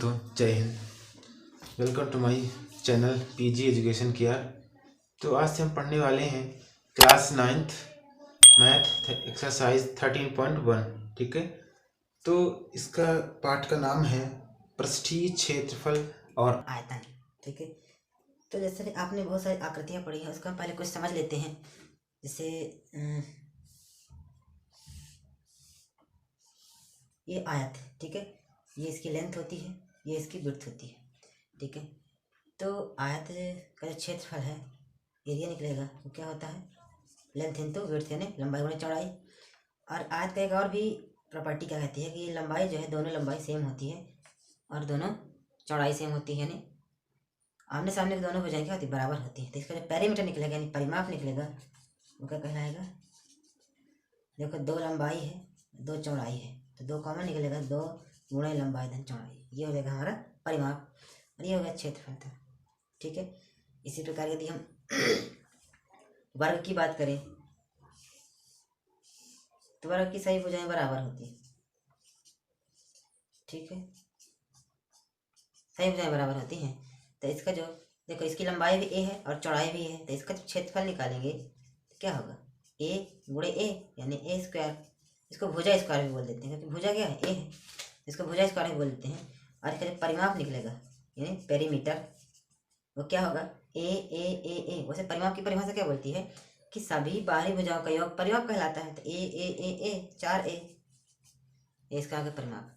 दोस्तों, जय हिंद। Welcome to my channel PG education care. तो आज से हम पढ़ने वाले हैं क्लास 9th मैथ एक्सरसाइज 13.1। ठीक है, तो इसका पाठ का नाम है पृष्ठीय क्षेत्रफल और आयतन। ठीक है, तो जैसे कि आपने बहुत सारी आकृतियां पढ़ी हैं, उसका हम पहले कुछ समझ लेते हैं। जैसे ये आयत, ठीक है, ये इसकी लेंथ होती है, ये इसकी विड्थ होती है। ठीक है, तो आयत का जो क्षेत्रफल है, एरिया निकलेगा, वो क्या होता है, लेंथ इंटू विड्थ, यानी लंबाई गुणा चौड़ाई। और आयत का एक और भी प्रॉपर्टी क्या कहती है कि लंबाई जो है, दोनों लंबाई सेम होती है और दोनों चौड़ाई सेम होती है, यानी आमने सामने की दोनों भुजाएं क्या होती है, बराबर होती है। तो इसका जो पेरीमीटर निकलेगा, यानी परिमाप निकलेगा, वो क्या कहलाएगा। देखो, दो लंबाई है, दो चौड़ाई है, तो दो कॉमन निकलेगा, 2 गुणे लंबाई धन चौड़ाई, ये हो जाएगा हमारा परिमाप, और ये हो गया क्षेत्रफल था। ठीक है, इसी प्रकार यदि हम वर्ग की बात करें तो वर्ग की सभी भुजाएं बराबर होती है। ठीक है, सही भुजाएं बराबर होती हैं। तो इसका जो देखो, इसकी लंबाई भी ए है और चौड़ाई भी है, तो इसका जो क्षेत्रफल निकालेंगे तो क्या होगा, ए गुणे ए, यानी ए स्क्वायर। इसको भुजा स्क्वायर भी बोल देते हैं, क्योंकि भुजा क्या है, ए है, इसको भुजा स्क्वायर भी बोल देते हैं। और इसका जो परिमाप निकलेगा, यानी पेरीमीटर, वो क्या होगा, ए ए ए ए। वैसे परिमाप की परिभाषा क्या बोलती है कि सभी बाहरी भुजाओं का योग परिमाप कहलाता है। तो ए ए ए ए 4a, ये इसका आगे परिमाप।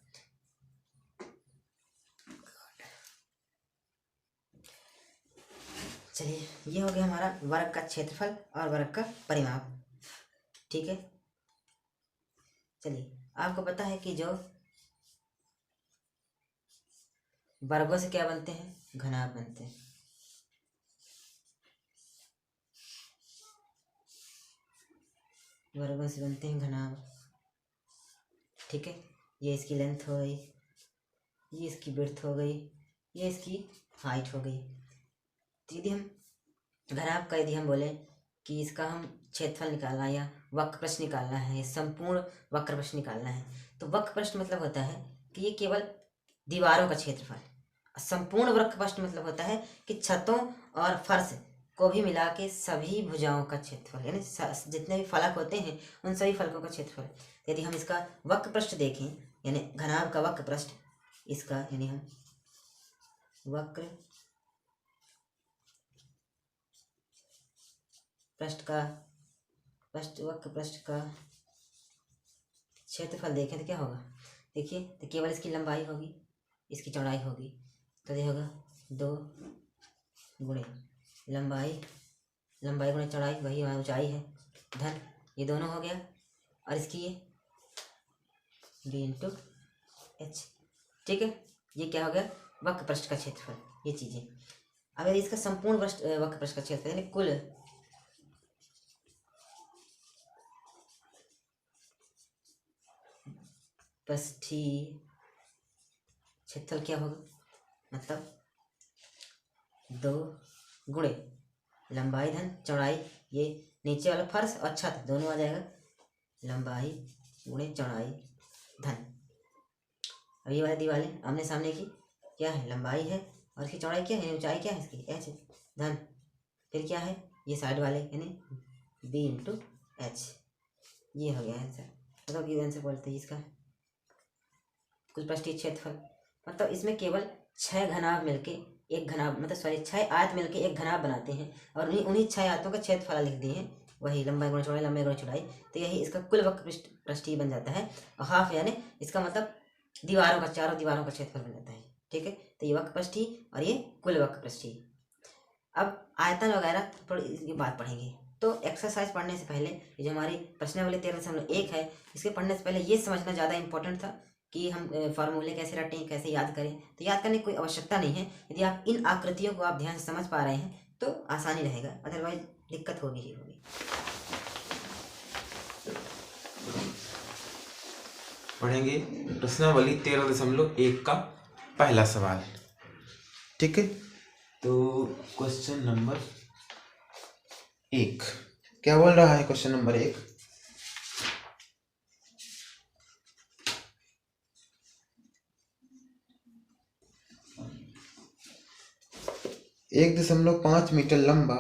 चलिए, ये हो गया हमारा वर्ग का क्षेत्रफल और वर्ग का परिमाप। ठीक है, चलिए, आपको पता है कि जो वर्गों से क्या बनते हैं, घनाभ बनते हैं। वर्गों से बनते हैं घनाभ। ठीक है, ये इसकी लेंथ हो गई, ये इसकी विड्थ हो गई, ये इसकी हाइट हो गई। तो यदि हम घनाभ का, यदि हम बोले कि इसका हम क्षेत्रफल निकालना है या वक्र प्रश्न निकालना है, संपूर्ण वक्र प्रश्न निकालना है, तो वक्र प्रश्न मतलब होता है कि ये केवल दीवारों का क्षेत्रफल। संपूर्ण वक्र प्रश्न मतलब होता है कि छतों और फर्श को भी मिला के सभी भुजाओं का क्षेत्रफल, यानी जितने भी फलक होते हैं उन सभी फलकों का क्षेत्रफल। यदि हम इसका वक्र पृष्ठ देखें, यानी घनाभ का वक्र पृष्ठ, इसका यानी हम वक्र वक्र पृष्ठ का क्षेत्रफल देखें तो क्या होगा, देखिए, तो केवल इसकी लंबाई होगी, इसकी चौड़ाई होगी, तो ये होगा 2 गुणे लंबाई गुणे चौड़ाई, वही हमारी ऊंचाई है, धन ये दोनों हो गया, और इसकी ये b इंटू एच। ठीक है, ये क्या हो गया, वक्र पृष्ठ का क्षेत्रफल, ये चीजें। अब यदि इसका संपूर्ण वक्र पृष्ठ का क्षेत्रफल, यानी कुल पृष्ठीय क्षेत्रफल क्या होगा, मतलब 2 गुणे लंबाई धन चौड़ाई, ये नीचे वाला फर्श और छत दोनों आ जाएगा, लंबाई गुणे चौड़ाई धन। अब ये वाली दीवारें आमने सामने की क्या है, लंबाई है, और इसकी चौड़ाई क्या है, ऊंचाई क्या है इसकी, एच धन, फिर क्या है, ये साइड वाले यानी b इंटू एच। ये हो गया आंसर, मतलब ये आंसर बोलते हैं इसका कुल पृष्ठीय क्षेत्रफल। मतलब इसमें केवल 6 घनाभ मिलके एक घनाभ, मतलब सॉरी 6 आयत मिलके एक घनाभ बनाते हैं, और उन्हीं 6 आयतों का क्षेत्रफल लिख दिए हैं, वही लंबाई गुणा चौड़ाई, लंबाई गुणा चौड़ाई। तो यही इसका कुल वक्र पृष्ठीय बन जाता है, और हाफ यानी इसका मतलब दीवारों का, चारों दीवारों का क्षेत्रफल बन जाता है। ठीक है, तो ये वक्र पृष्ठीय और ये कुल वक्र पृष्ठीय। अब आयतन वगैरह थोड़ी इसकी बात पढ़ेंगे। तो एक्सरसाइज पढ़ने से पहले ये जो हमारी प्रश्नावली 13.1 है, इसके पढ़ने से पहले ये समझना ज़्यादा इंपॉर्टेंट था कि हम फार्मूले कैसे रटें, कैसे याद करें। तो याद करने की कोई आवश्यकता नहीं है, यदि आप इन आकृतियों को आप ध्यान से समझ पा रहे हैं तो आसानी रहेगा, अदरवाइज दिक्कत होगी ही होगी। पढ़ेंगे प्रश्नावली 13.1 का पहला सवाल। ठीक है, तो क्वेश्चन नंबर 1 क्या बोल रहा है, क्वेश्चन नंबर 1, 1.5 मीटर लंबा,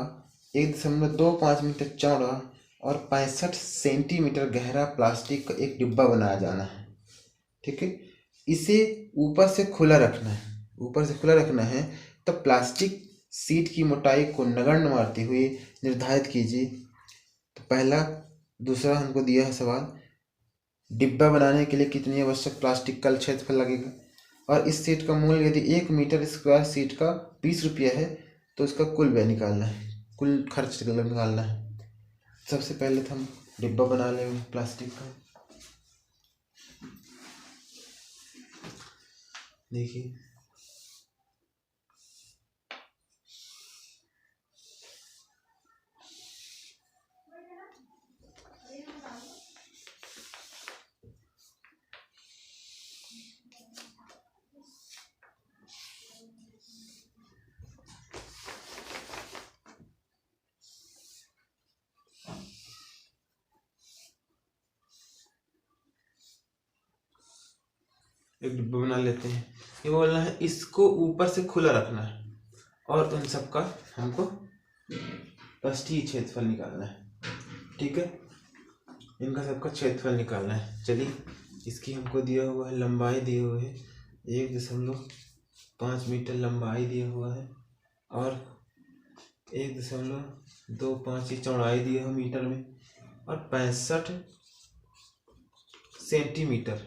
1.25 मीटर चौड़ा और 65 सेंटीमीटर गहरा प्लास्टिक का एक डिब्बा बनाया जाना है। ठीक है, इसे ऊपर से खुला रखना है। तो प्लास्टिक सीट की मोटाई को नगण्य मारते हुए निर्धारित कीजिए। तो पहला दूसरा हमको दिया है सवाल, डिब्बा बनाने के लिए कितनी आवश्यक प्लास्टिक का क्षेत्रफल लगेगा, और इस सीट का मूल्य यदि 1 मीटर स्क्वायर सीट का 20 रुपया है तो इसका कुल व्यय निकालना है, कुल खर्च निकालना है। सबसे पहले तो हम डिब्बा बना लेंगे प्लास्टिक का। देखिए एक डिब्बा बना लेते हैं। ये बोलना है इसको ऊपर से खुला रखना है और उन सब का हमको पृष्ठीय क्षेत्रफल निकालना है। ठीक है, इनका सबका क्षेत्रफल निकालना है। चलिए, इसकी हमको दिया हुआ है लंबाई दिए हुए है 1.5 मीटर लंबाई दिया हुआ है और 1.25 की चौड़ाई दी है मीटर में और 65 सेंटीमीटर,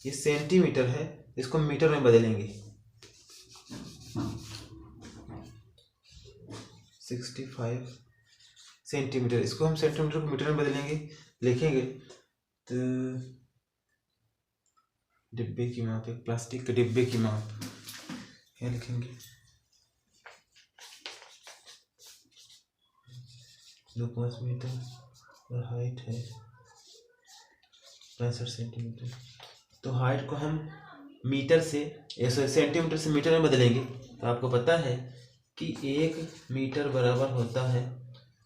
ये सेंटीमीटर है, इसको मीटर में बदलेंगे। 65 सेंटीमीटर, इसको हम सेंटीमीटर को मीटर में बदलेंगे, लिखेंगे। तो डिब्बे की माप है, प्लास्टिक के डिब्बे की माप क्या लिखेंगे, 2.5 मीटर और हाइट है 65 सेंटीमीटर। तो हाइट को हम मीटर से सेंटीमीटर से मीटर में बदलेंगे। तो आपको पता है कि 1 मीटर बराबर होता है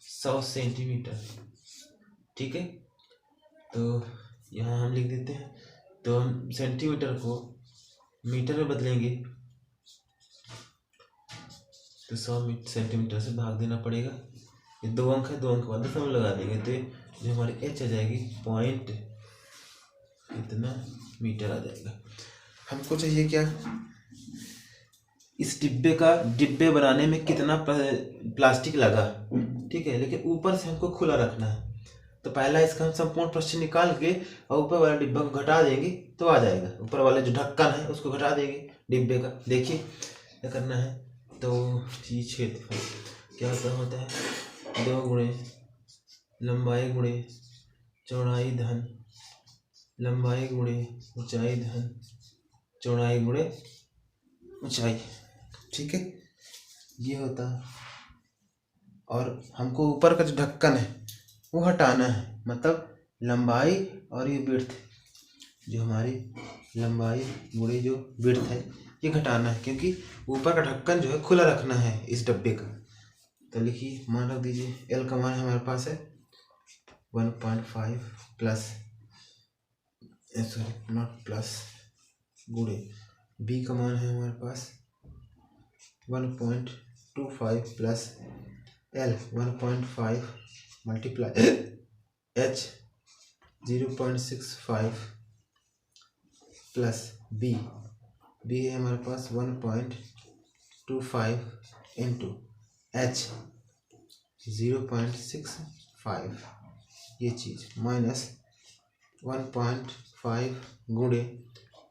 100 सेंटीमीटर। ठीक है, तो यहाँ हम लिख देते हैं। तो हम सेंटीमीटर को मीटर में बदलेंगे तो 100 सेंटीमीटर से भाग देना पड़ेगा। ये 2 अंक है, 2 अंक बाद दशमलव लगा देंगे तो जो हमारी एच आ जाएगी पॉइंट इतना मीटर आ जाएगा। हमको चाहिए क्या, इस डिब्बे बनाने में कितना प्लास्टिक लगा। ठीक है, लेकिन ऊपर से हमको खुला रखना है। तो पहला इसका हम संपूर्ण प्रश्न निकाल के और ऊपर वाला डिब्बा को घटा देंगे तो आ जाएगा। ऊपर वाला जो ढक्कन है उसको घटा देंगे डिब्बे का। देखिए क्या करना है। तो ये क्षेत्रफल क्या होता है 2 गुणे लंबाई गुणे चौड़ाई धन लंबाई गुणे ऊंचाई धन चौड़ाई गुणे ऊंचाई। ठीक है, ये होता है। और हमको ऊपर का जो ढक्कन है वो हटाना है, मतलब लंबाई और ये विड्थ, जो हमारी लंबाई गुणे जो विड्थ है ये घटाना है, क्योंकि ऊपर का ढक्कन जो है खुला रखना है इस डब्बे का। तो लिखिए, मान रख दीजिए, एल का मान हमारे पास है 1.5 प्लस नॉट प्लस गुणे बी का मान है हमारे पास 1.25 plus L 1.5 multiply H 0.65 plus B है हमारे पास 1.25 इंटू एच 0.65, ये चीज़ माइनस 1.5 गुणे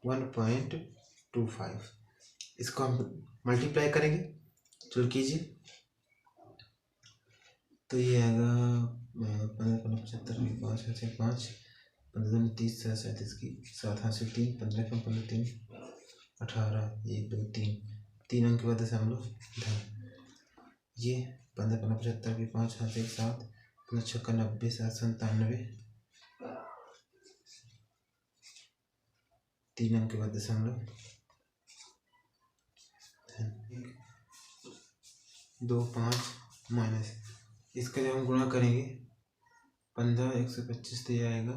1.25, इसको हम मल्टीप्लाई करेंगे। चलो कीजिए। तो ये आएगा 15 की 5 से 5 15 30 37 की 7 हाथ से 3 15 कम 15 3 18 1 2 3 अंक के बाद दशमलव धन। ये 15 75 की 5 हाथ से 7 15 छक्का 90 7 97 3 अंक के बाद दशमलव धन 2 5 माइनस, इसका जब हम गुणा करेंगे 15 125 तो ये आएगा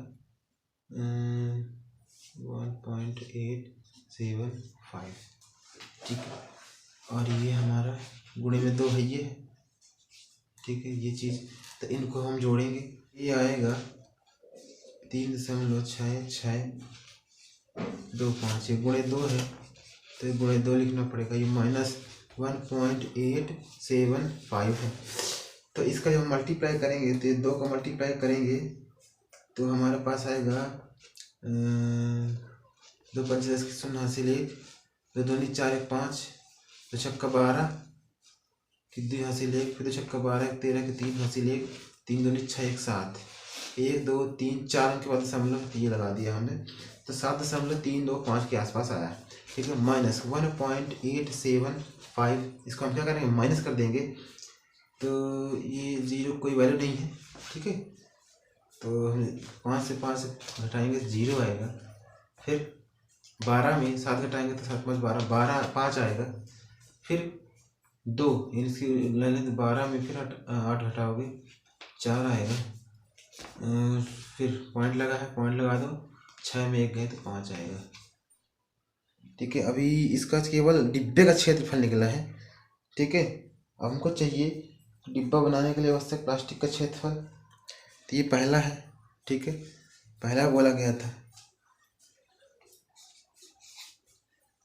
1.875। ठीक है, और ये हमारा गुणे में 2 है ये, ठीक है ये चीज़। तो इनको हम जोड़ेंगे, ये आएगा 3.665, ये गुणे 2 है तो ये गुणे 2 लिखना पड़ेगा, ये -1.875 है। तो इसका जब मल्टीप्लाई करेंगे तो ये 2 का मल्टीप्लाई करेंगे तो हमारे पास आएगा 2 5 10 की 0 हासिल 1, 2 2 4 1 5, 2 छक्का 12 की 2 हासिल 1, फिर 2 छक्का 12 13 की 3 हासिल 1, 3 2 6 1 7, 1 2 3 4 के बाद दशमलव ये लगा दिया हमने, तो 7.325 के आसपास आया, ठीक है। -1.875, इसको हम क्या करेंगे, माइनस कर देंगे, तो ये जीरो कोई वैल्यू नहीं है, ठीक है। तो हम 5 से 5 घटाएंगे तो 0 आएगा, फिर 12 में 7 घटाएंगे तो 7 5 12, 12 5 आएगा, फिर 2 इसकी ले लें तो 12 में फिर 8 घटाओगे 4 आएगा, फिर पॉइंट लगा है, पॉइंट लगा दो, 6 में 1 गए तो 5 आएगा, ठीक है। अभी इसका केवल डिब्बे का क्षेत्रफल निकला है, ठीक है। अब हमको चाहिए डिब्बा बनाने के लिए आवश्यक प्लास्टिक का क्षेत्रफल, तो ये पहला है, ठीक है, पहला बोला गया था।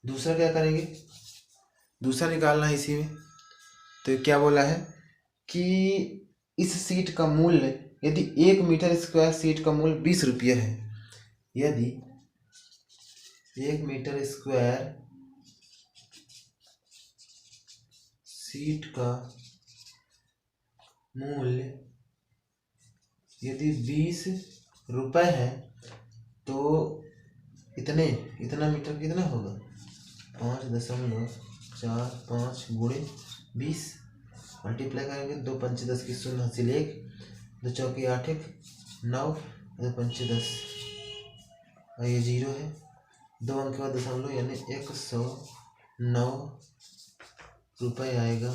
दूसरा क्या करेंगे, दूसरा निकालना है इसी में, तो क्या बोला है कि इस सीट का मूल्य, यदि 1 मीटर स्क्वायर सीट का मूल्य 20 रुपये है, यदि 1 मीटर स्क्वायर सीट का मूल्य यदि 20 रुपये है तो इतना मीटर कितना होगा, 5.45 गुणे 20, मल्टीप्लाई करेंगे, 2 5 10 की 0 हासिल 1, 2 चौके 8 1 9, 2 5 10, और ये 0 है, 2 अंक के बाद दशमलव यानी 109 रुपये आएगा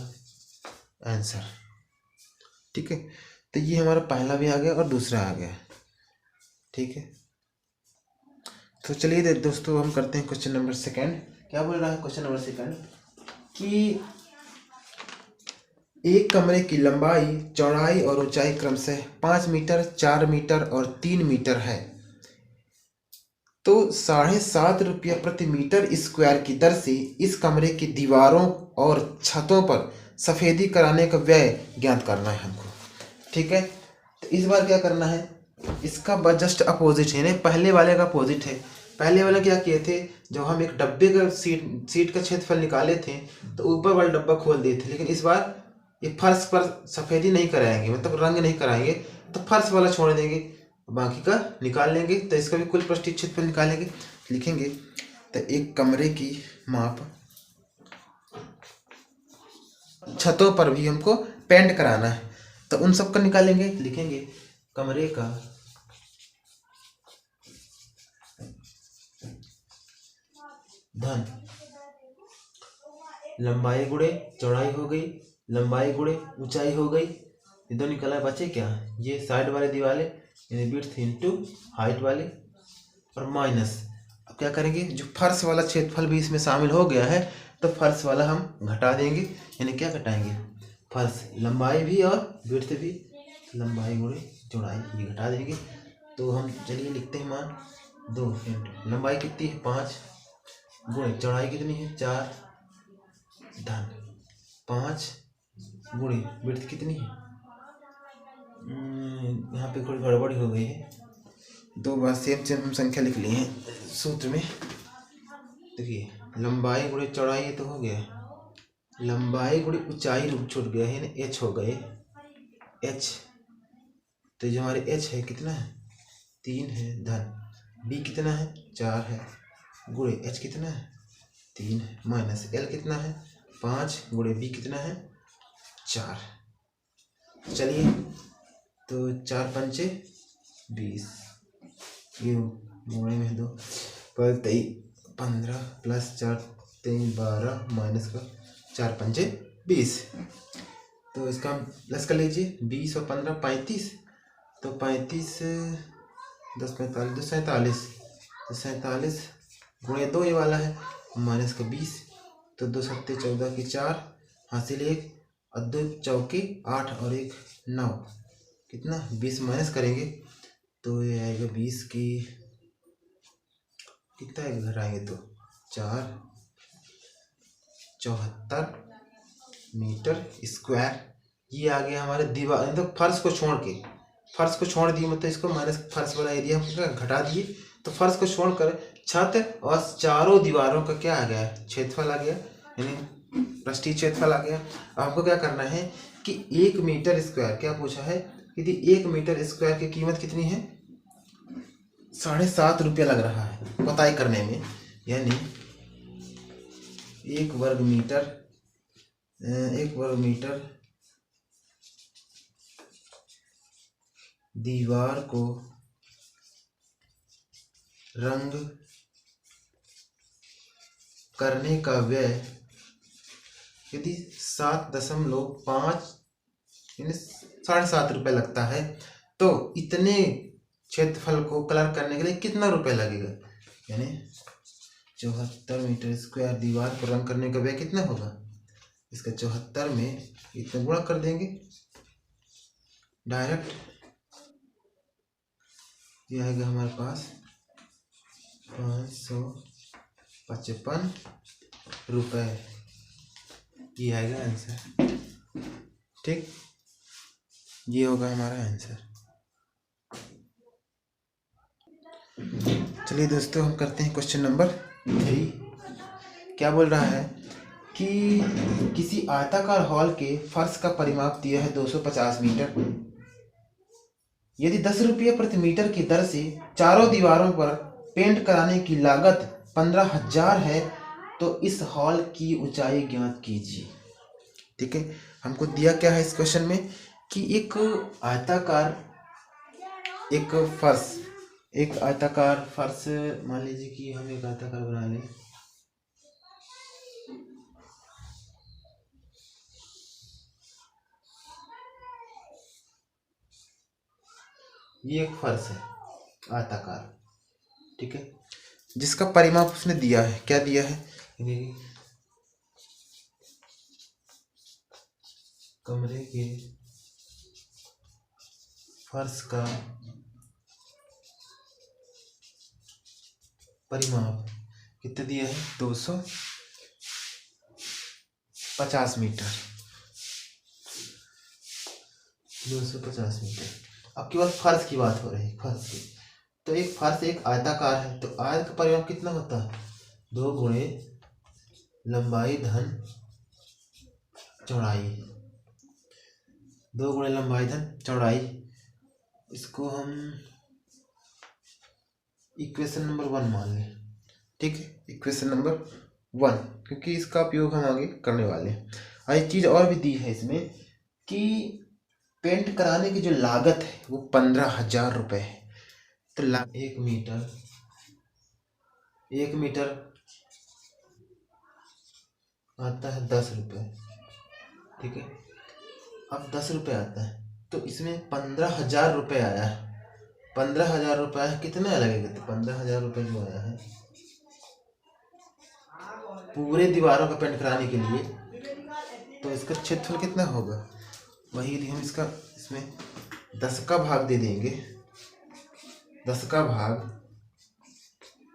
आंसर, ठीक है। तो ये हमारा पहला भी आ गया और दूसरा आ गया, ठीक है। तो चलिए दोस्तों हम करते हैं क्वेश्चन नंबर सेकंड। क्या बोल रहा है क्वेश्चन नंबर सेकंड कि एक कमरे की लंबाई, चौड़ाई और ऊंचाई क्रमशः 5 मीटर, 4 मीटर और 3 मीटर है, तो 7.5 रुपये प्रति मीटर स्क्वायर की दर से इस कमरे की दीवारों और छतों पर सफेदी कराने का व्यय ज्ञात करना है हमको, ठीक है। तो इस बार क्या करना है, इसका जस्ट अपोजिट है, पहले वाले का अपोजिट है। पहले वाले क्या किए थे, जब हम एक डब्बे का सीट का क्षेत्रफल निकाले थे तो ऊपर वाला डब्बा खोल दिए थे, लेकिन इस बार ये फर्श पर सफेदी नहीं कराएंगे, मतलब रंग नहीं कराएंगे, तो फर्श वाला छोड़ देंगे, बाकी का निकाल लेंगे। तो इसका भी कुल पृष्ठीय क्षेत्रफल निकालेंगे, लिखेंगे। तो एक कमरे की माप, छतों पर भी हमको पेंट कराना है, तो उन सब का निकालेंगे, लिखेंगे कमरे का धन लंबाई गुणे चौड़ाई हो गई, लंबाई गुणे ऊंचाई हो गई, ये दो निकला, बचे क्या, ये साइड वाले दीवाले यानी विड्थ इनटू हाइट वाले, और माइनस। अब क्या करेंगे, जो फर्श वाला क्षेत्रफल भी इसमें शामिल हो गया है तो फर्श वाला हम घटा देंगे, यानी क्या घटाएंगे, फर्श लंबाई भी और विड्थ भी, लंबाई गुणे चौड़ाई ये घटा देंगे। तो हम चलिए लिखते हैं मान 2 लंबाई कितनी है 5 गुणे चौड़ाई कितनी है 4 धन 5 गुणे विड्थ कितनी है, यहाँ पे थोड़ी गड़बड़ी हो गई है, 2 बार सेम हम संख्या लिख ली है सूत्र में। देखिए लंबाई गुणे चौड़ाई ये तो हो गया, लंबाई गुणे ऊंचाई छूट गया है ना, h हो गए h, तो जो हमारे h है कितना है 3 है, धन b कितना है 4 है, गुणे h कितना है 3 है, माइनस l कितना है 5 गुणे b कितना है 4। चलिए तो 4 पंचे 20, ये गुणे में 2 पर 15 प्लस 4 3 12 माइनस का 4 पंचे 20, तो इसका हम प्लस कर लीजिए, 20 और 15 35, तो 35 10 45 2 47, तो 47 गुणे 2 ये वाला है, माइनस का 20, तो 2 7 14 की 4 हासिल 1 और 2 चौके 8 और 1 9, कितना 20 माइनस करेंगे तो ये आएगा 20 की कितना है, घर आएंगे तो 4 74 मीटर स्क्वायर। ये आ गया हमारे दीवार, मतलब फर्श को छोड़ के, फर्श को छोड़ दिए, मतलब इसको माइनस फर्श वाला एरिया हम घटा दिए, तो फर्श को छोड़कर छत और चारों दीवारों का क्या आ गया, क्षेत्रफल आ गया, यानी पृष्ठीय क्षेत्रफल आ गया। अब हमको क्या करना है कि 1 मीटर स्क्वायर, क्या पूछा है, यदि 1 मीटर स्क्वायर की कीमत कितनी है, 7.5 रुपया लग रहा है पताई करने में, यानी 1 वर्ग मीटर दीवार को रंग करने का व्यय यदि 7.5 यानी 7.5 रुपये लगता है, तो इतने क्षेत्रफल को कलर करने के लिए कितना रुपए लगेगा, यानी 74 मीटर स्क्वायर दीवार को रंग करने का व्यय कितना होगा, इसका 74 में इतना गुणा कर देंगे डायरेक्ट, ये आएगा हमारे पास 555 रुपये, ये आएगा आंसर। ठीक, ये होगा हमारा आंसर। चलिए दोस्तों, हम करते हैं क्वेश्चन नंबर 3। क्या बोल रहा है कि किसी आयताकार हॉल के फर्श का परिमाप दिया है 250 मीटर। यदि 10 रुपये प्रति मीटर की दर से चारों दीवारों पर पेंट कराने की लागत 15,000 है, तो इस हॉल की ऊंचाई ज्ञात कीजिए। ठीक है, हमको दिया क्या है इस क्वेश्चन में कि एक आयताकार फर्श, मान लीजिए कि हम एक आयताकार बना लें, ये एक फर्श है आयताकार, ठीक है, जिसका परिमाप उसने दिया है, क्या दिया है, कमरे के फर्श का परिमाप कितना दिया है, 250 मीटर। 250 मीटर। अब केवल फर्श की बात हो रही है, फर्श की, तो एक फर्श एक आयताकार है, तो आयत का परिमाप कितना होता है, 2 गुणे लंबाई धन चौड़ाई, 2 गुणे लंबाई धन चौड़ाई। इसको हम इक्वेशन नंबर 1 मान लें। ठीक है, इक्वेशन नंबर 1, क्योंकि इसका उपयोग हम आगे करने वाले हैं। एक चीज और भी दी है इसमें कि पेंट कराने की जो लागत है वो 15,000 रुपये है। तो 1 मीटर आता है 10 रुपये। ठीक है, अब 10 रुपये आता है, तो इसमें 15,000 रुपये आया है। 15,000 रुपये कितने लगेगा, तो 15,000 रुपये जो आया है पूरे दीवारों का पेंट कराने के लिए, तो इसका क्षेत्रफल कितना होगा, वही यदि हम इसमें 10 का भाग दे देंगे, 10 का भाग,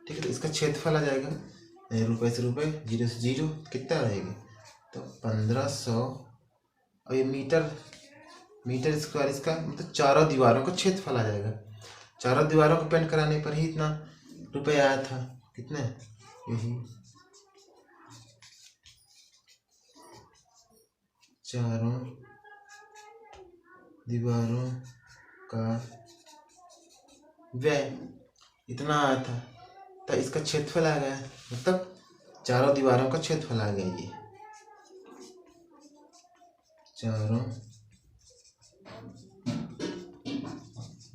ठीक है, तो इसका क्षेत्रफल आ जाएगा, रुपये से रुपये, 0 से 0, कितना रहेगा, तो 1500, और ये मीटर स्क्वायर, इसका मतलब चारों दीवारों का क्षेत्रफल आ जाएगा। चारों दीवारों को पेंट कराने पर ही इतना रुपये आया था, कितने, यही चारों दीवारों का व्यय इतना आया था, तो इसका क्षेत्रफल आ गया, मतलब चारों दीवारों का क्षेत्रफल आ गया, ये चारों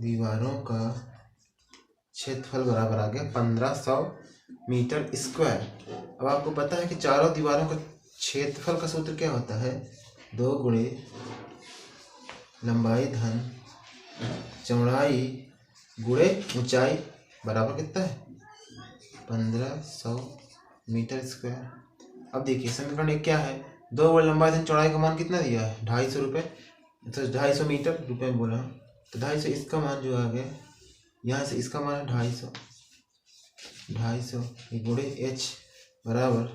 दीवारों का क्षेत्रफल बराबर आ गया 1500 मीटर स्क्वायर। अब आपको पता है कि चारों दीवारों का क्षेत्रफल का सूत्र क्या होता है, 2 गुणे लंबाई धन चौड़ाई गुणे ऊंचाई बराबर कितना है, 1500 मीटर स्क्वायर। अब देखिए समीकरण एक क्या है, 2 गुणे लंबाई धन चौड़ाई का मान कितना दिया है? 250 रुपये, तो 250 मीटर, रुपये में बोला हूँ, तो 250 इसका मान जो आ गया, यहाँ से इसका मान है 250 गुणे h बराबर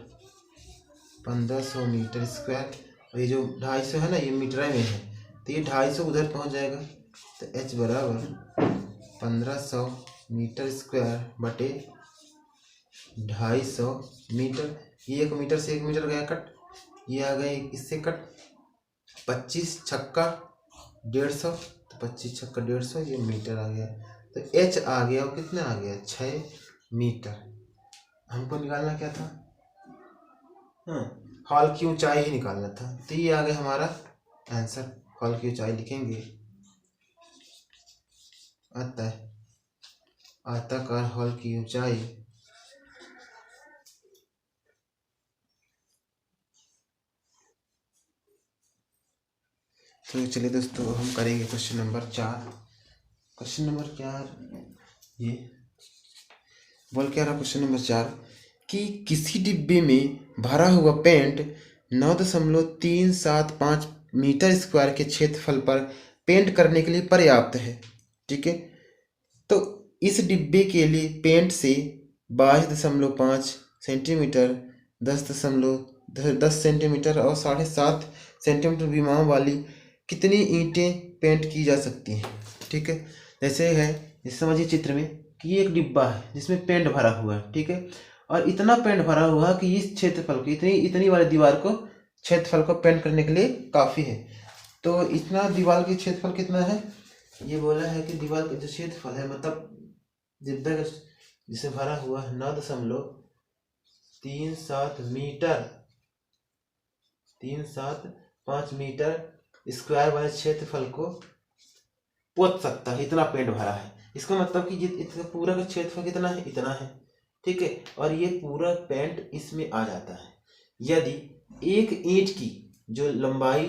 1500 मीटर स्क्वायर। और ये जो 250 है ना, ये मीटर में है, तो ये 250 उधर पहुँच जाएगा, तो h बराबर 1500 मीटर स्क्वायर बटे 250 मीटर। ये 1 मीटर से 1 मीटर गया कट, ये आ गए इससे कट, 25 छक्का 150, तो 25 छक्का 150, ये मीटर आ गया, तो h आ गया, और कितना आ गया? 6 मीटर। हमको निकालना क्या था? हाँ, हॉल की ऊंचाई ही निकालना था, तो ये आ गया हमारा आंसर। हॉल की ऊंचाई लिखेंगे, अतः आयताकार हॉल की ऊंचाई तो चलिए दोस्तों, हम करेंगे क्वेश्चन नंबर 4। क्वेश्चन नंबर 4 ये बोल क्या रहा? क्वेश्चन नंबर 4 कि किसी डिब्बे में भरा हुआ पेंट 9.375 मीटर स्क्वायर के क्षेत्रफल पर पेंट करने के लिए पर्याप्त है। ठीक है, तो इस डिब्बे के लिए पेंट से 22.5 सेंटीमीटर, 10 सेंटीमीटर और 7.5 सेंटीमीटर विमाओं वाली कितनी ईंटें पेंट की जा सकती हैं? ठीक है, जैसे है, जैसे समझिए चित्र में कि ये एक डिब्बा है जिसमें पेंट भरा हुआ है। ठीक है, और इतना पेंट भरा हुआ है कि इस क्षेत्रफल को, इतनी वाली दीवार को, क्षेत्रफल को पेंट करने के लिए काफ़ी है। तो इतना दीवार की क्षेत्रफल कितना है? ये बोला है कि दीवार का जो क्षेत्रफल है, मतलब डिब्बे का जिसे भरा हुआ है 9.37 मीटर, 375 मीटर स्क्वायर वाले क्षेत्रफल को पोत सकता है, इतना पेंट भरा है। इसका मतलब कि इसका पूरा का क्षेत्रफल कितना है? इतना है। ठीक है, और ये पूरा पेंट इसमें आ जाता है। यदि एक ईंट की जो लंबाई,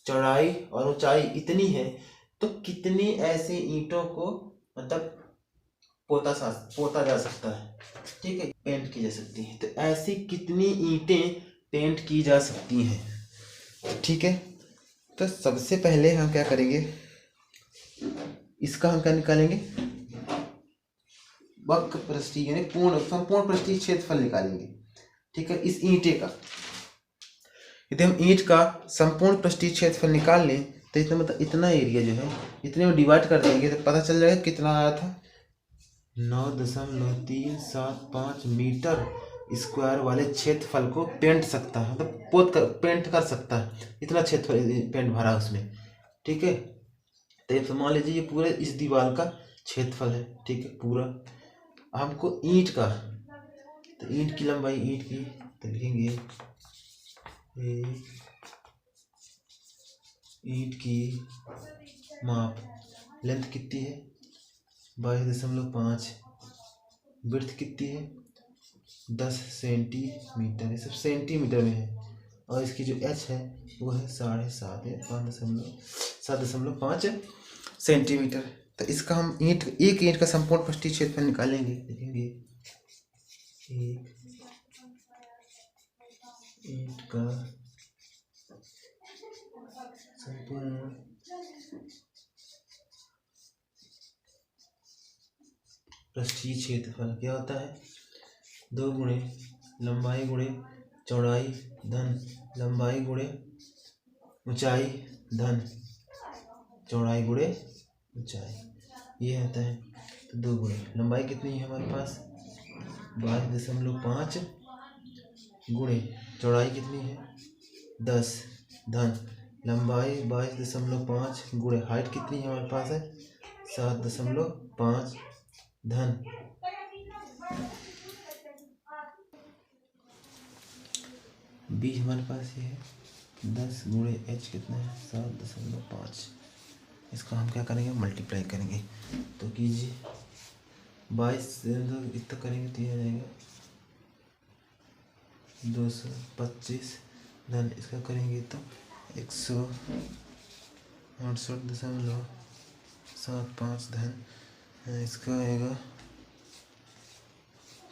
चौड़ाई और ऊंचाई इतनी है, तो कितनी ऐसे ईंटों को मतलब पोता जा सकता है? ठीक है, पेंट की जा सकती है। तो ऐसी कितनी ईंटें पेंट की जा सकती हैं? ठीक है, तो सबसे पहले हम क्या करेंगे, इसका हम क्या निकालेंगे? वक्र पृष्ठीय यानी संपूर्ण पृष्ठीय क्षेत्रफल निकालेंगे। ठीक है, इस ईंटे का यदि हम ईंट का संपूर्ण पृष्ठीय क्षेत्रफल निकाल लें, तो इतना मतलब इतना एरिया जो है, इतने में डिवाइड कर देंगे तो पता चल जाएगा कितना आया था। 9.375 मीटर स्क्वायर वाले क्षेत्रफल को पेंट सकता है, मतलब पेंट कर सकता है, इतना क्षेत्रफल पेंट भरा उसमें। ठीक है, तो मान लीजिए ये पूरे इस दीवार का क्षेत्रफल है। ठीक है, पूरा हमको ईंट का, तो ईंट की लंबाई, ईंट की तो लिखेंगे ईंट की माप, लेंथ कितनी है? 22.5, विड्थ कितनी है? 10 सेंटीमीटर, ये सब सेंटीमीटर में है, और इसकी जो एच है वो है 7.5 सेंटीमीटर। तो इसका हम एक ईंट का संपूर्ण पृष्ठीय क्षेत्रफल निकालेंगे, लिखेंगे एक ईंट का संपूर्ण पृष्ठीय क्षेत्रफल क्या होता है? 2 गुणे लंबाई गुणे चौड़ाई धन लंबाई गुणे ऊंचाई धन चौड़ाई गुणे ऊंचाई, ये होता है। तो 2 गुणे लंबाई कितनी है हमारे पास? 22.5 गुणे चौड़ाई कितनी है? 10 धन लंबाई 22.5 गुणे हाइट कितनी है हमारे पास है? 7.5 धन बी हमारे पास ये है 10 गुणे एच कितना है? 7.5। इसको हम क्या करेंगे? मल्टीप्लाई करेंगे, तो कीजिए 22 इतना करेंगे तो ये आ जाएगा 225 धन इसका करेंगे तो 168.75 धन इसका आएगा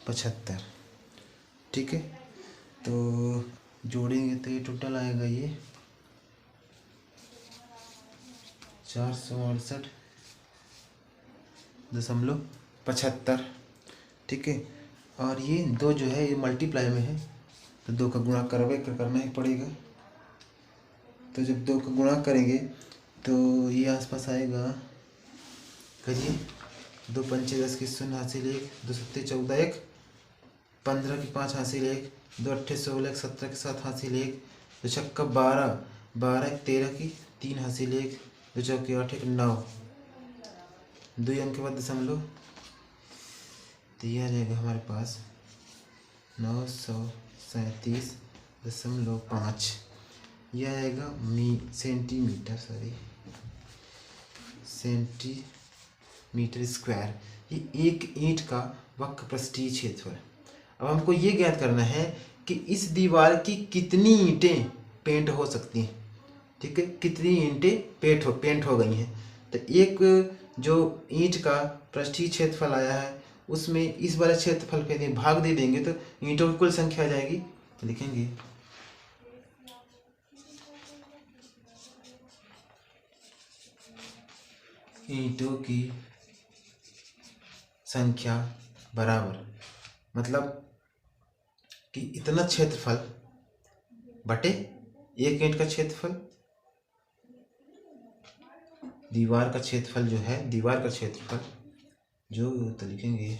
75। ठीक है, तो जोड़ेंगे तो ये टोटल आएगा ये 468.75। ठीक है। और ये दो जो है ये मल्टीप्लाई में है तो दो का गुणा करना ही पड़ेगा। तो जब दो का गुणा करेंगे तो ये आसपास आएगा, करिए, 2 पंचे 10 की 0 हासिल 1, 2 सत्ते 14 1, 15 की 5 हासिल 1, 2 अट्ठे 16 17 के 7 हासिल 1, 2 छक्का 12, 12 1 13 की 3 हासिल 1, 2 चौके 8 1 9, 2 अंक के बाद दशमलव, तो ये आ जाएगा हमारे पास 937.5। यह आएगा सेंटीमीटर स्क्वायर। ये एक ईंट का वक्र पृष्ठीय क्षेत्रफल। अब हमको ये ज्ञात करना है कि इस दीवार की कितनी ईंटें पेंट हो सकती हैं। ठीक है, कितनी ईंटें पेंट हो गई हैं। तो एक जो ईंट का पृष्ठीय क्षेत्रफल आया है उसमें इस वाले क्षेत्रफल पे भाग दे देंगे तो ईंटों की कुल संख्या आ जाएगी। तो लिखेंगे ईंटों की संख्या बराबर, मतलब कि इतना क्षेत्रफल बटे एक ईंट का क्षेत्रफल, दीवार का क्षेत्रफल जो है, दीवार का क्षेत्रफल जो, तो लिखेंगे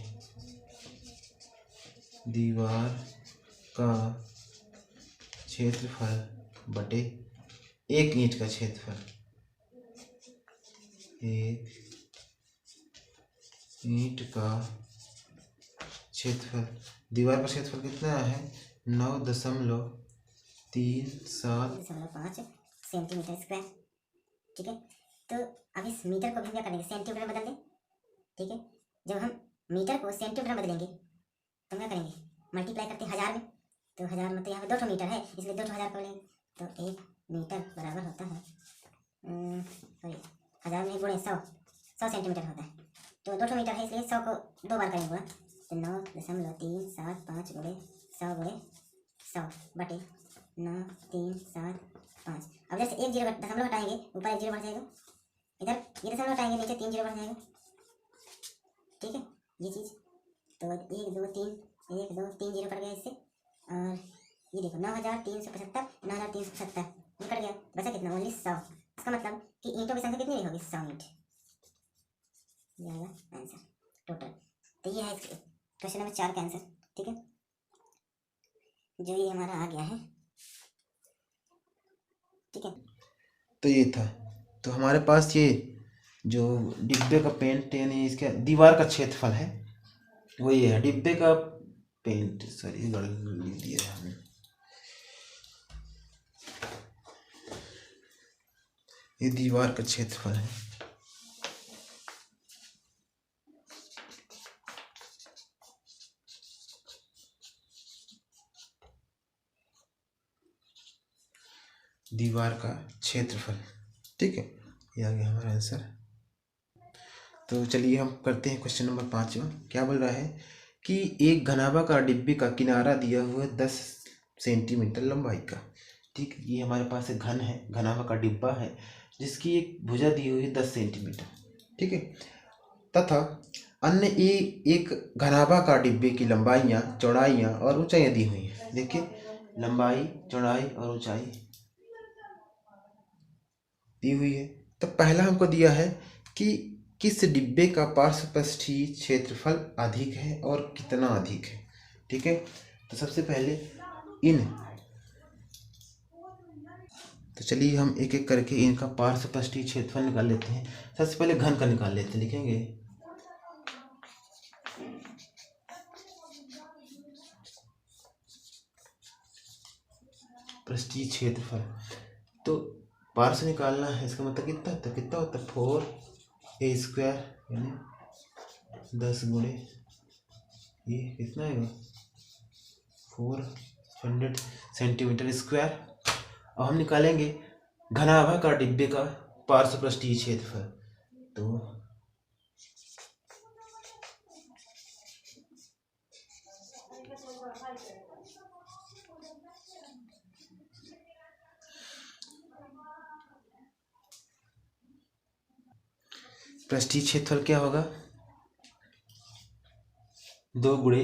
दीवार का क्षेत्रफल बटे एक ईंट का क्षेत्रफल। एक ईंट का क्षेत्रफल, दीवार का क्षेत्रफल कितना है 9.375 सेंटीमीटर स्क्वायर। ठीक है, तो अब इस मीटर को भी क्या करेंगे, सेंटीमीटर में बदल दें। ठीक है, जब हम मीटर को सेंटीमीटर में बदलेंगे तो क्या करेंगे, मल्टीप्लाई करते हैं 1000 में, तो 1000 मतलब यहाँ पे 200 मीटर है इसलिए 200 1000 कर लेंगे। तो 1 मीटर बराबर होता है 1000 में गुणे 100 सेंटीमीटर होता है। तो 200 मीटर है इसलिए 100 को 2 बार करेंगे गुणा, तो 9.375 गुणे 100 गुणे 100 बटे 9375। अब जैसे एक जीरो दशमलव हटाएंगे ऊपर एक जीरो बढ़ जाएगा, इधर ये दशमलव हटाएंगे नीचे 3 जीरो बढ़ जाएगा। ठीक है, ये चीज़ तो 1 2 3 जीरो कट गया इससे, और ये देखो 9375 9375 ये कट गया, बचा कितना ओनली 100। इसका मतलब कि ईंटों की संख्या कितनी होगी 100 ईंट, ये आएगा आंसर टोटल। तो ये है क्वेश्चन नंबर 4 का आंसर। ठीक है, जो ये हमारा आ गया है। ठीक है, तो ये था। तो हमारे पास ये जो डिब्बे का पेंट यानी इसका दीवार का क्षेत्रफल है वो ये है, डिब्बे का पेंट, सॉरी गलत लिख दिया है हमने, ये दीवार का क्षेत्रफल है। दीवार का क्षेत्रफल। ठीक है, ये आ गया हमारा आंसर। तो चलिए हम करते हैं क्वेश्चन नंबर 5। क्या बोल रहा है कि एक घनाभाकार डिब्बे का किनारा दिया हुआ 10 सेंटीमीटर लंबाई का। ठीक, ये हमारे पास एक घनाभाकार डिब्बा है जिसकी एक भुजा दी हुई है 10 सेंटीमीटर। ठीक है, तथा अन्य एक घनाभाकार डिब्बे की लंबाइयाँ, चौड़ाइयाँ और ऊंचाइयाँ दी हुई हैं। देखिए, लंबाई, चौड़ाई और ऊंचाई दी हुई है। तो पहला हमको दिया है कि किस डिब्बे का पार्श्वपृष्ठीय क्षेत्रफल अधिक है और कितना अधिक है। ठीक है, तो सबसे पहले तो चलिए हम एक एक करके इनका पार्श्वपृष्ठीय क्षेत्रफल निकाल लेते हैं। सबसे पहले घन का निकाल लेते हैं, लिखेंगे पृष्ठीय क्षेत्रफल। तो पार्श्व निकालना है, इसका मतलब कितना होता है 4a² यानी 10 गुणे ये कितना है 400 सेंटीमीटर स्क्वायर। अब हम निकालेंगे घनाभाकार डिब्बे का पार्श्वपृष्ठीय क्षेत्रफल। तो पृष्ठीय क्षेत्रफल क्या होगा, 2 गुणे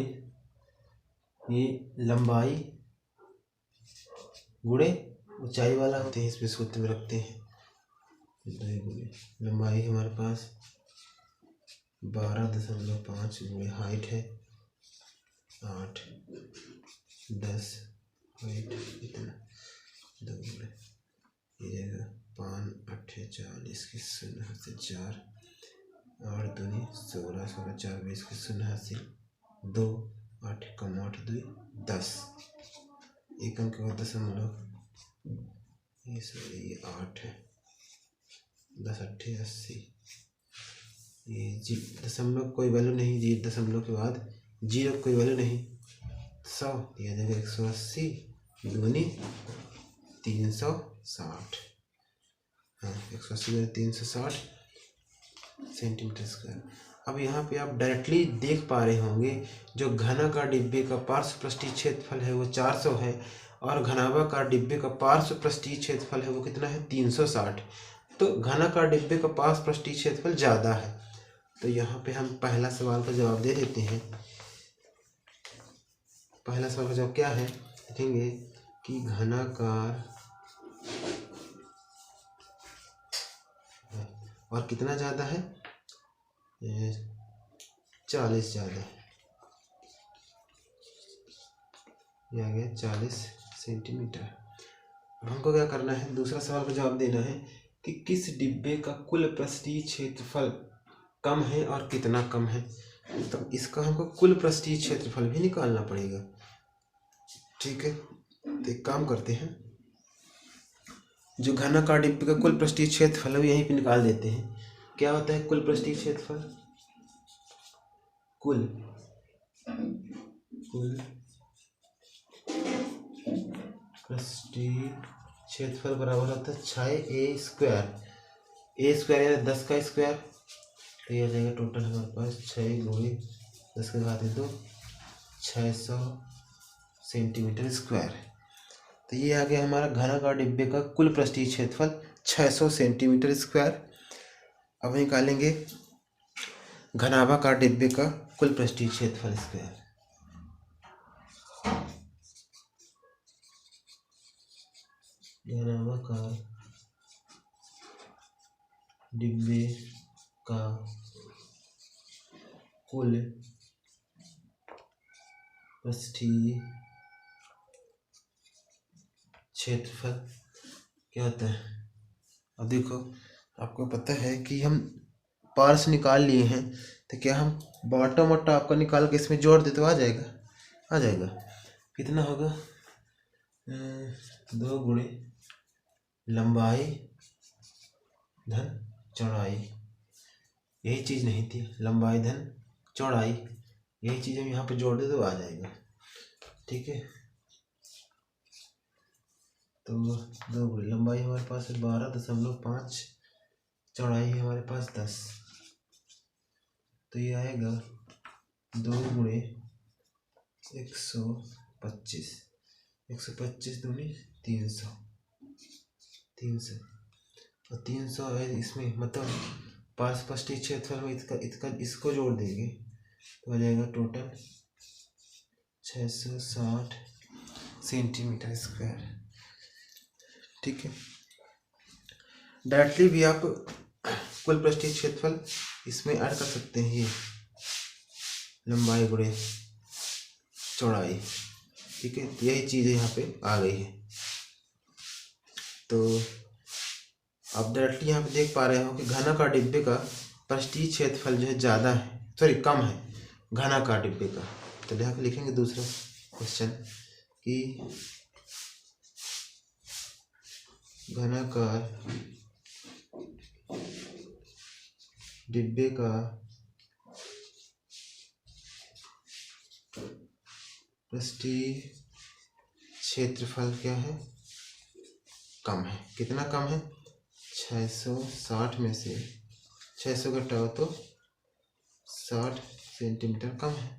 ये लंबाई गुणे ऊंचाई वाला होते हैं, इसमें सूत्र में रखते हैं। 2 गुणे लंबाई हमारे पास 12.5 गुणे हाइट है 8 10 हाइट इतना 2 गुणे ये 5 8 40 के 0 से 4 8 दूनी 16 16 4 20 के 0 से 2 8 कम 8 2 10 एक अंक के बाद दशमलव ये 8 है 10 8 80 ये जी दशमलव कोई वैल्यू नहीं, जी दशमलव के बाद जीरो कोई वैल्यू नहीं, 100 दिया जाएगा 180 दूनी 360 हाँ 180 360 सेंटीमीटर स्क्वायर। अब यहाँ पे आप डायरेक्टली देख पा रहे होंगे जो घनाकार डिब्बे का पार्श्व पृष्ठीय क्षेत्रफल है वो 400 है और घनाभाकार डिब्बे का पार्श्व पृष्ठीय क्षेत्रफल है वो कितना है 360। तो घनाकार डिब्बे का पार्श्व पृष्ठीय क्षेत्रफल ज़्यादा है। तो यहाँ पे हम पहला सवाल का जवाब दे देते हैं। पहला सवाल का जवाब क्या है, देखेंगे कि घनाकार और कितना ज़्यादा है, 40 ज़्यादा है, ये आ गया 40 सेंटीमीटर। अब हमको क्या करना है, दूसरा सवाल का जवाब देना है कि किस डिब्बे का कुल पृष्ठीय क्षेत्रफल कम है और कितना कम है। तो इसका हमको कुल पृष्ठीय क्षेत्रफल भी निकालना पड़ेगा। ठीक है, तो एक काम करते हैं, जो घनाकार डिब्बे का कुल पृष्ठीय क्षेत्रफल है वो यहीं पे निकाल देते हैं। क्या होता है कुल पृष्ठीय क्षेत्रफल, कुल पृष्ठीय क्षेत्रफल बराबर होता है 6a स्क्वायर। a स्क्वायर यानी 10 का स्क्वायर, तो ये आ जाएगा टोटल हमारे पास 6 गुणे 10 का घात 2 600 सेंटीमीटर स्क्वायर। तो ये आ गया हमारा घनाकार डिब्बे का कुल पृष्ठीय क्षेत्रफल 600 सेंटीमीटर स्क्वायर। अब निकालेंगे घनाभाकार डिब्बे का कुल पृष्ठीय क्षेत्रफल स्क्वायर। घनाभाकार डिब्बे का कुल पृष्ठीय क्षेत्रफल क्या होता है। अब देखो आपको पता है कि हम पार्स निकाल लिए हैं, तो क्या हम बॉटम और टॉप का निकाल के इसमें जोड़ दे तो आ जाएगा। कितना होगा 2 गुणे लंबाई धन चौड़ाई, यही चीज़ नहीं थी, लंबाई धन चौड़ाई, यही चीज़ हम यहाँ पे जोड़ दे तो आ जाएगा। ठीक है, तो 2 गुणे लंबाई हमारे पास है 12.5, चौड़ाई है हमारे पास 10, तो ये आएगा 2 गुणे 125 125 दूनी 300 और 300 है इसमें, मतलब पार्श्व पृष्ठीय क्षेत्रफल में इसको जोड़ देंगे तो आ जाएगा टोटल 660 सेंटीमीटर स्क्वायर। ठीक है, डायरेक्टली भी आप कुल पृष्ठीय क्षेत्रफल इसमें ऐड कर सकते हैं, ये लंबाई गुणे चौड़ाई। ठीक है, यही चीज़ यहाँ पे आ गई है। तो आप डायरेक्टली यहाँ पे देख पा रहे हो कि घनाकार डिब्बे का पृष्ठीय क्षेत्रफल जो है ज़्यादा है, सॉरी कम है घनाकार डिब्बे का। तो यहाँ पे लिखेंगे दूसरा क्वेश्चन कि घनाकार डिब्बे का पृष्ठीय क्षेत्रफल क्या है, कम है। कितना कम है, 660 में से 600 घटाओ तो 60 सेंटीमीटर कम है।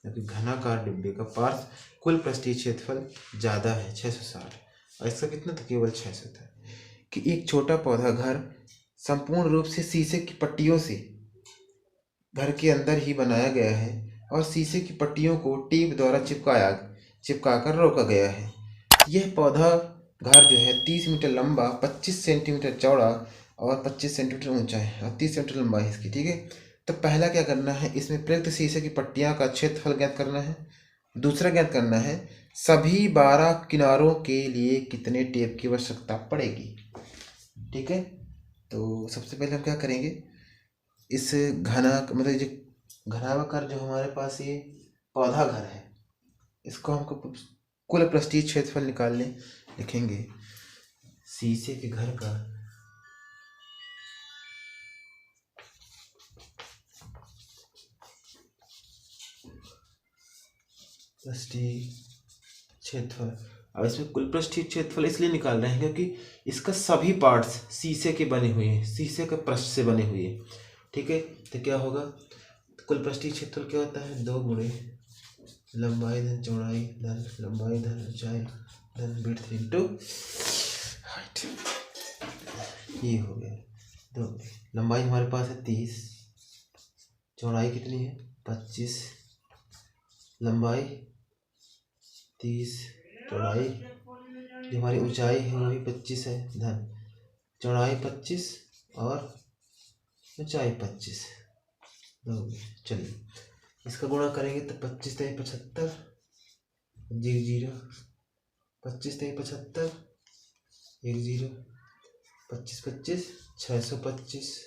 जबकि घनाकार डिब्बे का पार्श्व कुल पृष्ठीय क्षेत्रफल ज़्यादा है 660, और इसका कितना था, केवल 600 था। कि एक छोटा पौधा घर संपूर्ण रूप से शीशे की पट्टियों से घर के अंदर ही बनाया गया है और शीशे की पट्टियों को टेप द्वारा चिपकाकर रोका गया है। यह पौधा घर जो है 30 मीटर लंबा, 25 सेंटीमीटर चौड़ा और 25 सेंटीमीटर ऊंचा है और 30 सेंटीमीटर लंबाई है इसकी। ठीक है, तो पहला क्या करना है, इसमें प्रयुक्त शीशे की पट्टियां का क्षेत्रफल ज्ञात करना है। दूसरा ज्ञात करना है सभी 12 किनारों के लिए कितने टेप की आवश्यकता पड़ेगी। ठीक है, तो सबसे पहले हम क्या करेंगे, इस घना मतलब जो घनाकार जो हमारे पास ये पौधा घर है, इसको हमको कुल पृष्ठीय क्षेत्रफल निकालने लिखेंगे। शीशे के घर का पृष्ठीय क्षेत्रफल, अब इसमें कुल पृष्ठीय क्षेत्रफल इसलिए निकाल रहे हैं क्योंकि इसका सभी पार्ट्स शीशे के बने हुए हैं, शीशे के पृष्ठ से बने हुए हैं। ठीक है, तो क्या होगा, कुल पृष्ठीय क्षेत्रफल क्या होता है, 2 गुणे लंबाई धन चौड़ाई धन लंबाई धन ऊंचाई धन विड्थ इंटू हाइट। ये हो गया 2। लंबाई हमारे पास है 30, चौड़ाई कितनी है 25, लंबाई 30, चौड़ाई जो हमारी ऊंचाई है वो भी 25 है, धन चौड़ाई 25 और ऊंचाई 25। चलिए इसका गुणा करेंगे तो 25 तेई 75, 0 25 तेई 75, 10 25 25 625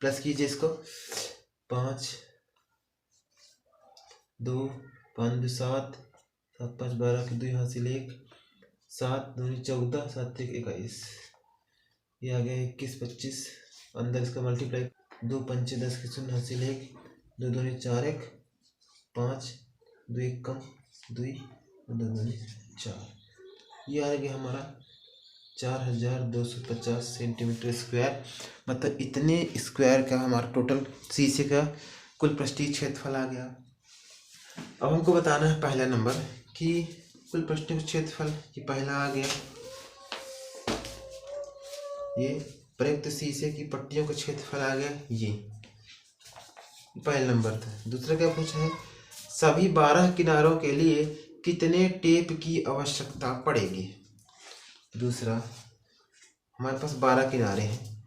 प्लस कीजिए इसको 5 2 5 2 7 7 5 12 के 2 हासिल 1 7 2 14 7 1 21, ये आ गया 21 25, अंदर इसका मल्टीप्लाई 2 पंचे 10 के 0 हासिल 1 2 2 4 1 5 2 1 कम 2 2 2 4, ये आ गया हमारा 4250 सेंटीमीटर स्क्वायर। मतलब इतने स्क्वायर का हमारा टोटल शीशे का कुल पृष्ठीय क्षेत्रफल आ गया। अब हमको बताना है पहला नंबर कि कुल पृष्ठीय क्षेत्रफल, ये पहला आ गया, ये प्रयुक्त शीशे की पट्टियों का क्षेत्रफल आ गया, ये पहला नंबर था। दूसरा क्या पूछा है, सभी 12 किनारों के लिए कितने टेप की आवश्यकता पड़ेगी। दूसरा हमारे पास 12 किनारे हैं,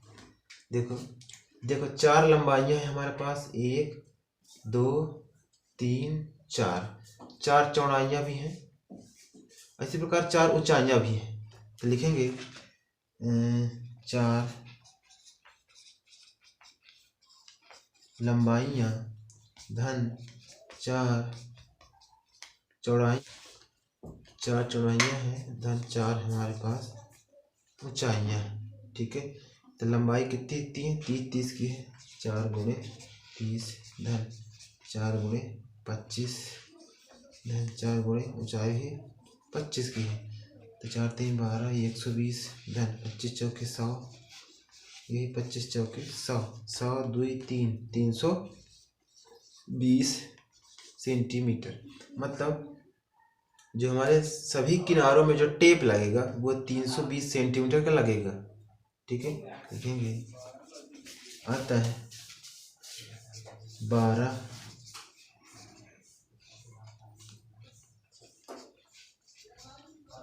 देखो देखो 4 लंबाइयाँ हैं हमारे पास, 1 2 3 4 चौड़ाइयाँ भी हैं, इसी प्रकार 4 ऊंचाइयाँ भी हैं। तो लिखेंगे 4 लंबाइयाँ धन 4 चौड़ाई, 4 चौड़ाइयाँ हैं धन 4 हमारे पास ऊंचाइयाँ हैं। ठीक है, तो लंबाई कितनी 30 की है, 4 गुणे 30 धन 4 गुणे 25 धन 4 गुणे ऊंचाई भी 25 की है, तो 4 3 12 120 धन 25 चौके 100, यही 25 चौके 100, 100 2 3 320 सेंटीमीटर। मतलब जो हमारे सभी किनारों में जो टेप लगेगा वो 320 सेंटीमीटर का लगेगा। ठीक है, लिखेंगे आता है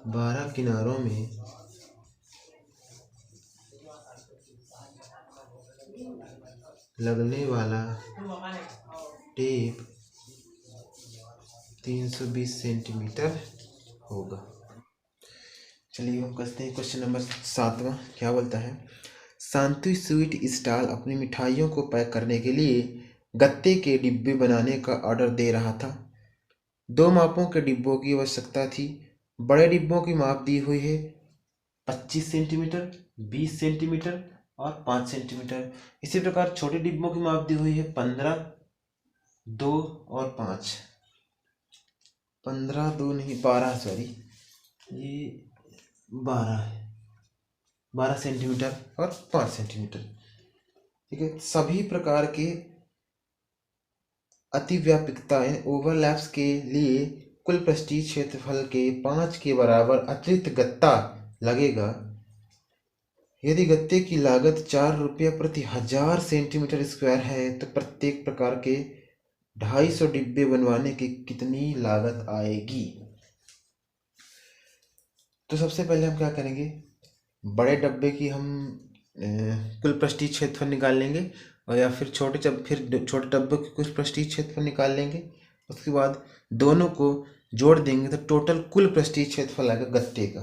12 किनारों में लगने वाला टेप 320 सेंटीमीटर होगा। चलिए हम करते हैं क्वेश्चन नंबर 7वां। क्या बोलता है, शांति स्वीट स्टॉल अपनी मिठाइयों को पैक करने के लिए गत्ते के डिब्बे बनाने का ऑर्डर दे रहा था। 2 मापों के डिब्बों की आवश्यकता थी। बड़े डिब्बों की माप दी हुई है 25 सेंटीमीटर, 20 सेंटीमीटर और 5 सेंटीमीटर। इसी प्रकार छोटे डिब्बों की माप दी हुई है 15, 2 और 5। 15 2 नहीं 12, सॉरी ये 12 है, 12 सेंटीमीटर और 5 सेंटीमीटर। ठीक है, सभी प्रकार के अतिव्यापकताएं ओवरलैप्स के लिए कुल पृष्ठीय क्षेत्रफल के 5 के बराबर अतिरिक्त गत्ता लगेगा। यदि गत्ते की लागत 4 रुपया प्रति 1000 सेंटीमीटर स्क्वायर है तो प्रत्येक प्रकार के 250 डिब्बे बनवाने की कितनी लागत आएगी। तो सबसे पहले हम क्या करेंगे, बड़े डब्बे की हम कुल पृष्ठीय क्षेत्रफल निकाल लेंगे और या फिर छोटे डब्बे के कुल पृष्ठीय क्षेत्रफल निकाल लेंगे। उसके बाद दोनों को जोड़ देंगे तो टोटल कुल पृष्ठीय क्षेत्रफल आएगा गत्ते का।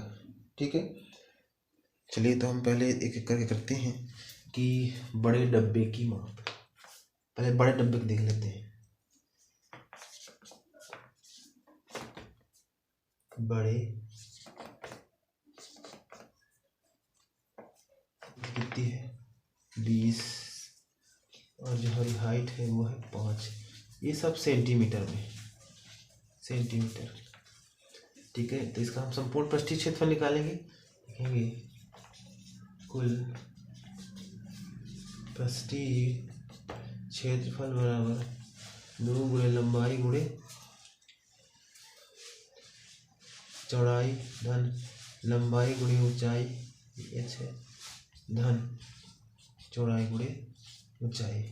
ठीक है, चलिए तो हम पहले एक एक करके करते हैं कि बड़े डब्बे की माप। पहले बड़े डब्बे को देख लेते हैं। बड़े कितनी है 20 और जो हमारी हाइट है वो है 5। ये सब सेंटीमीटर में, सेंटीमीटर। ठीक है, तो इसका हम संपूर्ण पृष्ठीय क्षेत्रफल निकालेंगे। देखेंगे कुल पृष्ठीय क्षेत्रफल बराबर 2 गुणे लंबाई गुणे चौड़ाई धन लंबाई गुणे ऊंचाई h है धन चौड़ाई गुणे ऊंचाई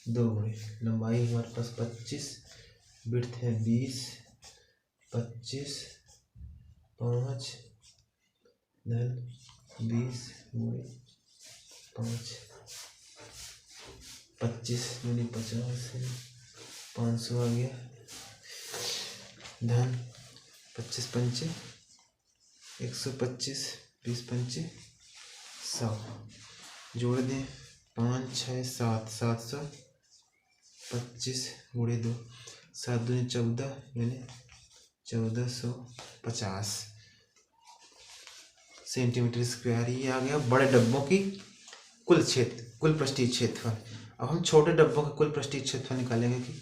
2 गुणे लंबाई हमारे पास 25, विड्थ है 20, 25 5 धन 20 गुणे 5, 25 गुणे 50 है 500 आ गया धन 25 पंचे 125, 20 पंचे 100, जोड़ दें 5 6 7 700, 25 गुणे 2 7 दूनी 14 यानी 1450 सेंटीमीटर स्क्वायर। ये आ गया बड़े डब्बों की कुल पृष्ठीय क्षेत्रफल। अब हम छोटे डब्बों का कुल पृष्ठीय क्षेत्रफल निकालेंगे कि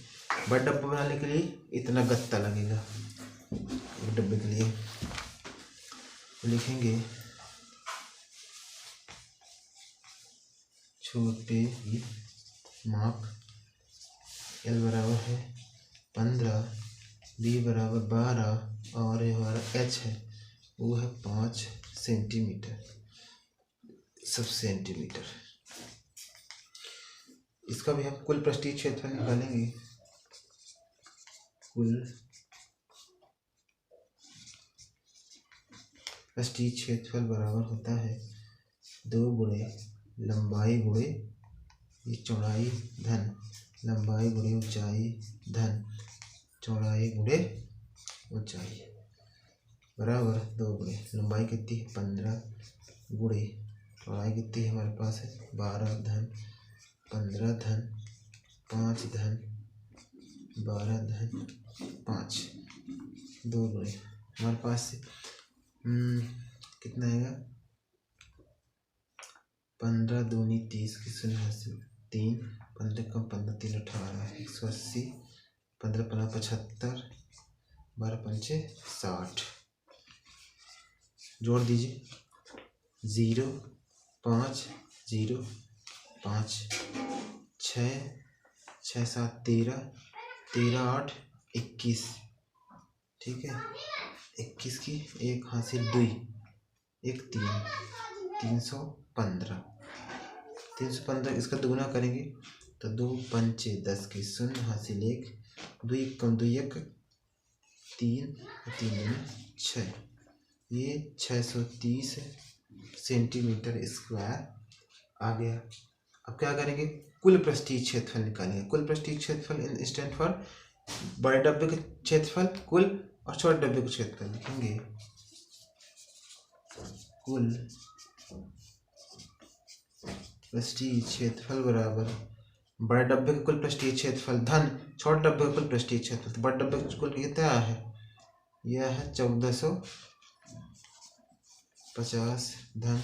बड़े डब्बा बनाने के लिए इतना गत्ता लगेगा। एक डब्बे के लिए लिखेंगे छोटे की माप L बराबर है 15, B बराबर 12 और ये हमारा H है वो है 5 सेंटीमीटर, सब सेंटीमीटर। इसका भी हम कुल पृष्ठीय क्षेत्रफल निकालेंगे। कुल पृष्ठीय क्षेत्रफल बराबर होता है 2 गुणे लंबाई गुणे ये चौड़ाई धन लंबाई गुणे ऊंचाई धन चौड़ाई गुणे ऊंचाई बराबर 2 गुणे लंबाई कितनी है 15 गुणे चौड़ाई कितनी है हमारे पास है 12 धन 15 धन 5 धन 12 धन 5 2 गुणे हमारे पास से कितना आएगा 15 दूनी 30 की 0 हासिल 3 15 कम 15 3 18 180 15 15 75 12 पंचे 60, जोड़ दीजिए 0 5 0 5 6 6 7 13 13 8 21। ठीक है, 21 की 1 हासिल 2 1 3 315 315 इसका दुगुना करेंगे तो 2 पंचे 10 की 0 हासिल 1 2 कम 2 1 3 3 6 ये 630 सेंटीमीटर स्क्वायर आ गया। अब क्या करेंगे कुल पृष्ठीय क्षेत्रफल निकालेंगे। कुल पृष्ठीय क्षेत्रफल स्टैंड फॉर बड़े डब्बे के क्षेत्रफल कुल और छोटे डब्बे के क्षेत्रफल। लिखेंगे कुल पृष्ठीय क्षेत्रफल बराबर बड़े डब्बे के कुल पृष्ठीय क्षेत्रफल धन छोटे डब्बे के कुल पृष्ठीय क्षेत्रफल। तो बड़े डब्बे का कुल कितना है यह है 1450 धन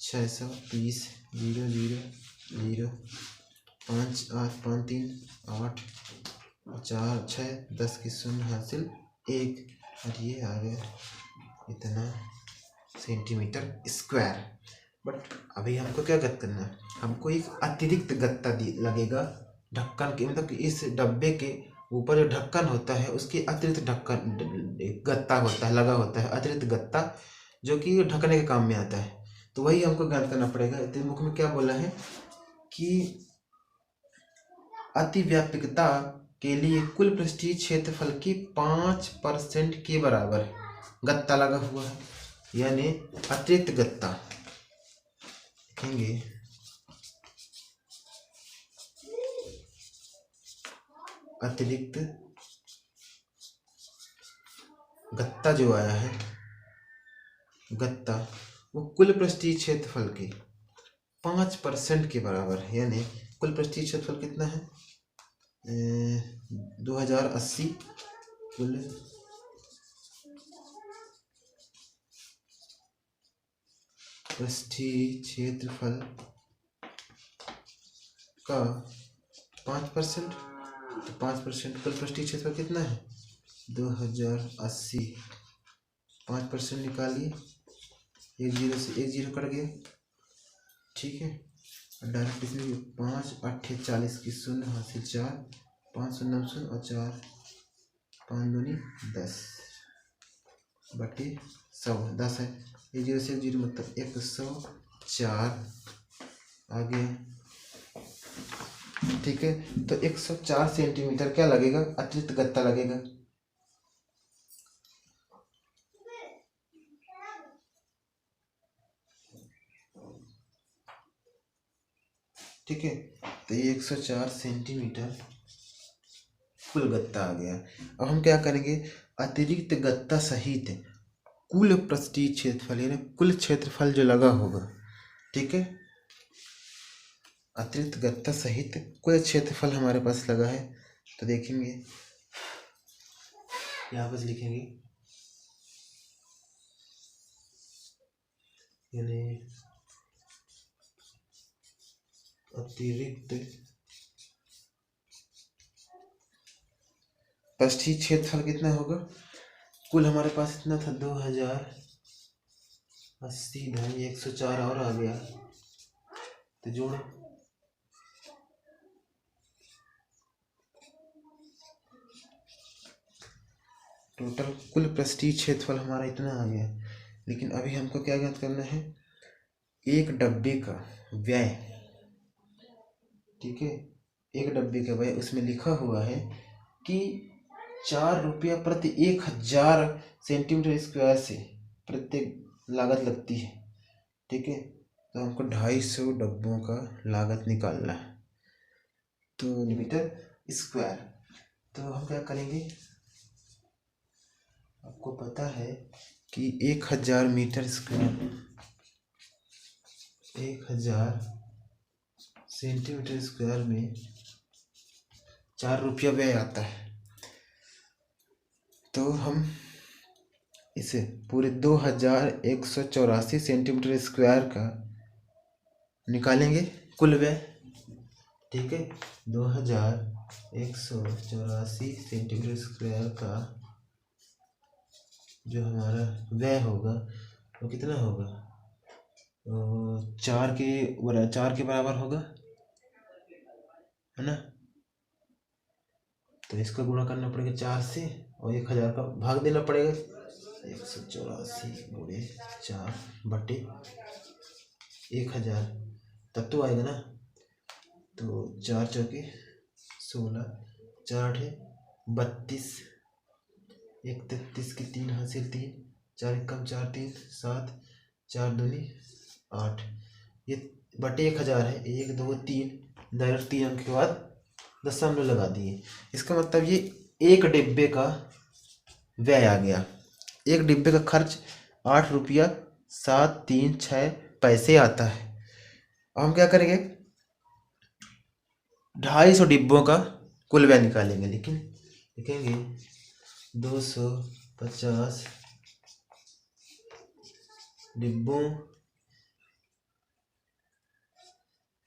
620 0 0 0 5 8 5 3 8 4 6 10 की 0 हासिल 1 और ये आ गया इतना सेंटीमीटर स्क्वायर। बट अभी हमको क्या गत्ता करना है, हमको एक अतिरिक्त गत्ता लगेगा ढक्कन के, मतलब कि इस डब्बे के ऊपर जो ढक्कन होता है उसके अतिरिक्त ढक्कन गत्ता होता है लगा होता है अतिरिक्त गत्ता जो कि ढकने के काम में आता है। तो वही हमको ज्ञात करना पड़ेगा। इस बुक में क्या बोला है कि अतिव्यापकता के लिए कुल पृष्ठीय क्षेत्रफल की 5% के बराबर है गत्ता लगा हुआ है, यानी अतिरिक्त गत्ता लिखेंगे। अतिरिक्त गत्ता जो आया है, गत्ता वो कुल पृष्ठीय क्षेत्रफल के 5% के बराबर है, यानी कुल पृष्ठीय क्षेत्रफल कितना है 2080। कुल पृष्ठीय क्षेत्रफल का 5%, तो 5% कुल पृष्ठीय क्षेत्रफल कितना है 2080। 5% निकालिए, एक जीरो से एक जीरो कट गया, ठीक है। डायरेक्ट इसमें 5 8 40 की शून्य हासिल 4, 5 शून्य शून्य और 4 5 दूनी 10 बटे 100, 10 है। एक जीरो से एक जीरो मतलब 104 आगे, ठीक है। तो 104 सेंटीमीटर क्या लगेगा अतिरिक्त गत्ता लगेगा। ठीक है, तो ये 104 सेंटीमीटर कुल गत्ता आ गया। अब हम क्या करेंगे, अतिरिक्त गत्ता सहित कुल पृष्ठीय क्षेत्रफल यानी कुल क्षेत्रफल जो लगा होगा, ठीक है। अतिरिक्त गत्ता सहित कुल क्षेत्रफल हमारे पास लगा है, तो देखेंगे यहाँ पर लिखेंगे, यानी अतिरिक्त पृष्ठीय क्षेत्रफल कितना होगा, कुल हमारे पास इतना था 2080 ढाई 104 और आ गया, तो जोड़ो टोटल कुल पृष्ठीय क्षेत्रफल हमारा इतना आ गया। लेकिन अभी हमको क्या ज्ञात करना है, एक डब्बे का व्यय, ठीक है। एक डब्बे का व्यय उसमें लिखा हुआ है कि 4 रुपया प्रति 1000 सेंटीमीटर स्क्वायर से प्रत्येक लागत लगती है, ठीक है। तो हमको 250 डब्बों का लागत निकालना है, तो मीटर स्क्वायर। तो हम क्या करेंगे, आपको पता है कि 1000 मीटर स्क्वायर 1000 सेंटीमीटर स्क्वायर में 4 रुपया व्यय आता है। तो हम इसे पूरे 2184 सेंटीमीटर स्क्वायर का निकालेंगे कुल व्यय, ठीक है। 2184 सेंटीमीटर स्क्वायर का जो हमारा व्यय होगा वो कितना होगा, तो 4 के बराबर होगा, है ना। तो इसका गुणा करना पड़ेगा 4 से और 1000 का भाग देना पड़ेगा, 184 गुणे 4 बटे 1000, तब तो आएगा ना। तो 4 चौके 16, 4 8 32, 1 33 की 3 हासिल 3, 4 एकम 4 3 7, 4 दूनी 8, ये बटे 1000 है। 1 2 3 डायरेक्ट 3 अंक के बाद दशमलव लगा दिए। इसका मतलब ये एक डिब्बे का व्यय आ गया, एक डिब्बे का खर्च 8 रुपया 736 पैसे आता है। अब हम क्या करेंगे, 250 डिब्बों का कुल व्यय निकालेंगे, लेकिन लिखेंगे 250 डिब्बों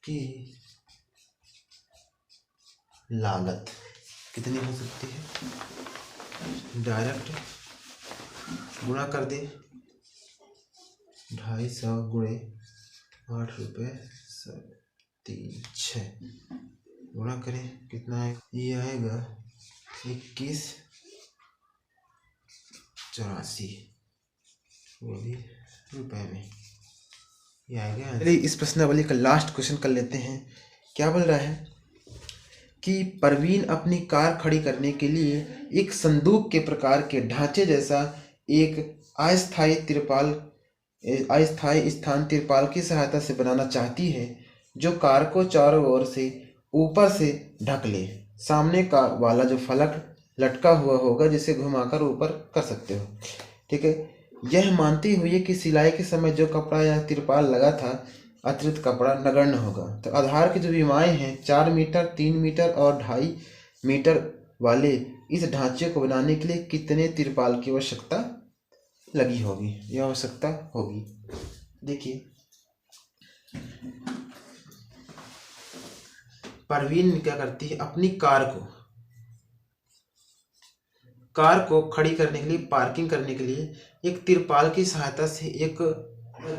की लागत कितनी हो सकती है, डायरेक्ट गुणा कर दे, 250 गुणे 8 रुपये 736 गुणा करें कितना है, ये आएगा 2184, वो भी रुपए में ये आएगा। चलिए इस प्रश्नावली का लास्ट क्वेश्चन कर लेते हैं। क्या बोल रहा है कि परवीन अपनी कार खड़ी करने के लिए एक संदूक के प्रकार के ढांचे जैसा एक अस्थायी स्थान तिरपाल की सहायता से बनाना चाहती है जो कार को चारों ओर से ऊपर से ढक ले। सामने का वाला जो फलक लटका हुआ होगा जिसे घुमाकर ऊपर कर सकते हो। ठीक है। यह मानती हुई कि सिलाई के समय जो कपड़ा या तिरपाल लगा था अतिरिक्त कपड़ा नगण्य होगा। तो आधार की जो विमाएँ हैं 4 मीटर, 3 मीटर और 2.5 मीटर वाले इस ढांचे को बनाने के लिए कितने तिरपाल की आवश्यकता लगी होगी, यह आवश्यकता होगी। देखिए परवीन क्या करती है, अपनी कार को खड़ी करने के लिए, पार्किंग करने के लिए एक तिरपाल की सहायता से एक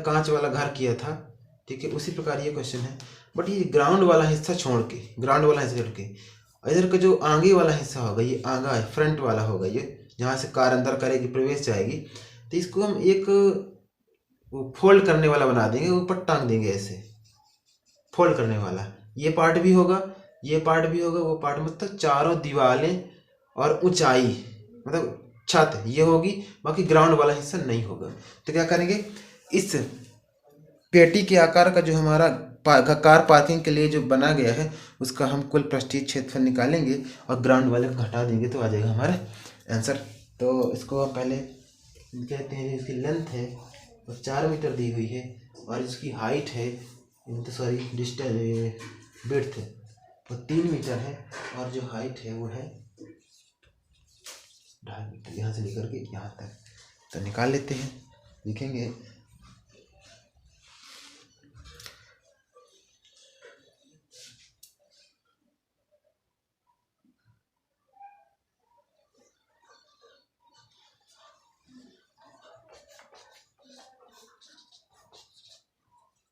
कांच वाला घर किया था। ठीक है, उसी प्रकार ये क्वेश्चन है। बट ये ग्राउंड वाला हिस्सा छोड़ के इधर का जो आगे वाला हिस्सा होगा, ये आगा है, फ्रंट वाला होगा, ये जहाँ से कार अंदर करेगी, प्रवेश जाएगी, तो इसको हम एक फोल्ड करने वाला बना देंगे, ऊपर टांग देंगे ऐसे फोल्ड करने वाला। ये पार्ट भी होगा, ये पार्ट भी होगा, वो पार्ट मतलब चारों दीवारें और ऊंचाई मतलब छत ये होगी, बाकी ग्राउंड वाला हिस्सा नहीं होगा। तो क्या करेंगे, इस पेटी के आकार का जो हमारा कार पार्किंग के लिए जो बना गया है उसका हम कुल पृष्ठीय क्षेत्रफल निकालेंगे और ग्राउंड वाले को घटा देंगे, तो आ जाएगा हमारा आंसर। तो इसको पहले कहते हैं, इसकी लेंथ है और 4 मीटर दी हुई है और इसकी हाइट है, तो सॉरी डिस्टेंस विड्थ है वो 3 मीटर है और जो हाइट है वो है 2.5 मीटर, यहाँ से लेकर के यहाँ तक। तो निकाल लेते हैं, लिखेंगे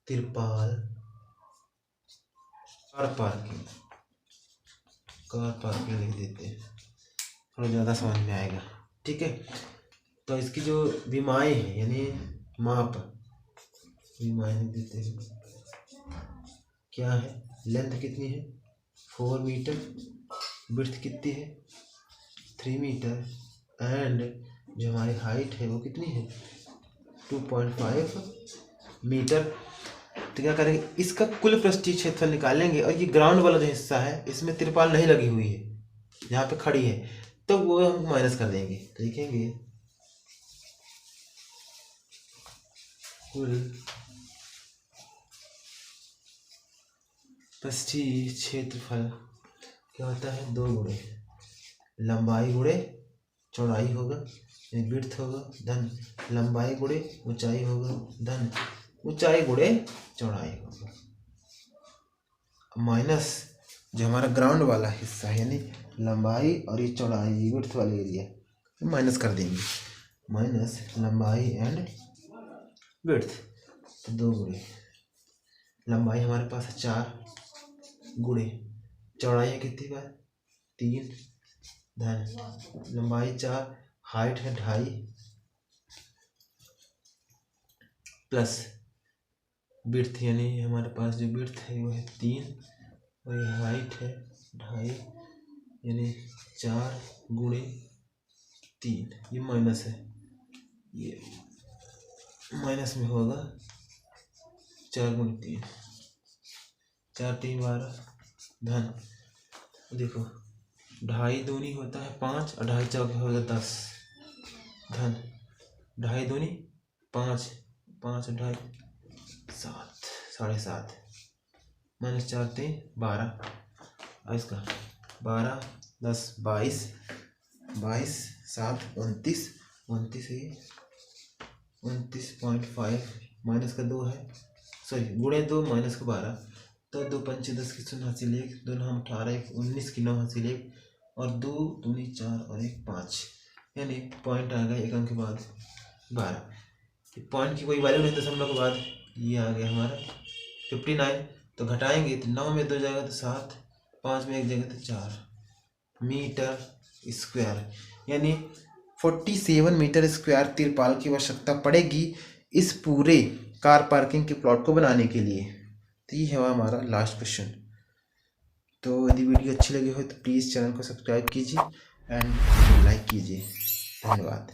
तिरपाल कार पार्किंग लिख देते हैं, थोड़ा ज़्यादा समझ में आएगा। ठीक है, तो इसकी जो विमाएँ हैं यानी माप विमाएँ लिख देते हैं। क्या है, लेंथ कितनी है 4 मीटर, विड्थ कितनी है 3 मीटर एंड जो हमारी हाइट है वो कितनी है 2.5 मीटर। तो क्या करेंगे, इसका कुल पृष्ठीय क्षेत्रफल निकालेंगे और ये ग्राउंड वाला जो हिस्सा है इसमें तिरपाल नहीं लगी हुई है, यहाँ पे खड़ी है, तो वो हम माइनस कर देंगे। तो लिखेंगे कुल पृष्ठीय क्षेत्रफल क्या होता है 2 गुणे लंबाई गुणे चौड़ाई होगा, विड्थ होगा धन लंबाई गुणे ऊंचाई होगा धन ऊंचाई गुणे चौड़ाई होगा, माइनस जो हमारा ग्राउंड वाला हिस्सा है यानी लंबाई और ये चौड़ाई विड्थ वाला एरिया माइनस कर देंगे, माइनस लंबाई एंड विड्थ। तो 2 गुणे लंबाई हमारे पास है 4 गुणे चौड़ाई है कितनी बार 3 धन लंबाई 4 हाइट है 2.5 प्लस विड्थ यानी हमारे पास जो विड्थ है वो है 3 और ये हाइट है 2.5 यानी 4 गुणे 3, ये माइनस है, ये माइनस में होगा 4 गुणे 3 4 3 12 धन देखो 2.5 दूनी होता है 5 और 2.5 चौके होगा 10 धन 2.5 दूनी 5 5 और 2.5 7 7.5 माइनस 4 3 12 और इसका 12 10 22 22 7 29 29 है 29.5 माइनस का 2 है सॉरी गुणे 2 माइनस का 12 तो 2 पंचे 10 की 0 हासिल 1 2 हम 18 1 19 की 9 हासिल 1 और 2 दूनी 4 और 1 5 यानी पॉइंट आ गया एक अंक के बाद 12। पॉइंट की कोई वैल्यू नहीं दशमलव के बाद ये आ गया हमारा 59। तो घटाएंगे तो 9 में 2 जाएगा तो 7 5 में 1 जाएगा तो 4 मीटर स्क्वायर यानी 47 मीटर स्क्वायर तिरपाल की आवश्यकता पड़ेगी इस पूरे कार पार्किंग के प्लॉट को बनाने के लिए। तो ये है हमारा लास्ट क्वेश्चन। तो यदि वीडियो अच्छी लगी हो तो प्लीज़ चैनल को सब्सक्राइब कीजिए एंड लाइक कीजिए। धन्यवाद।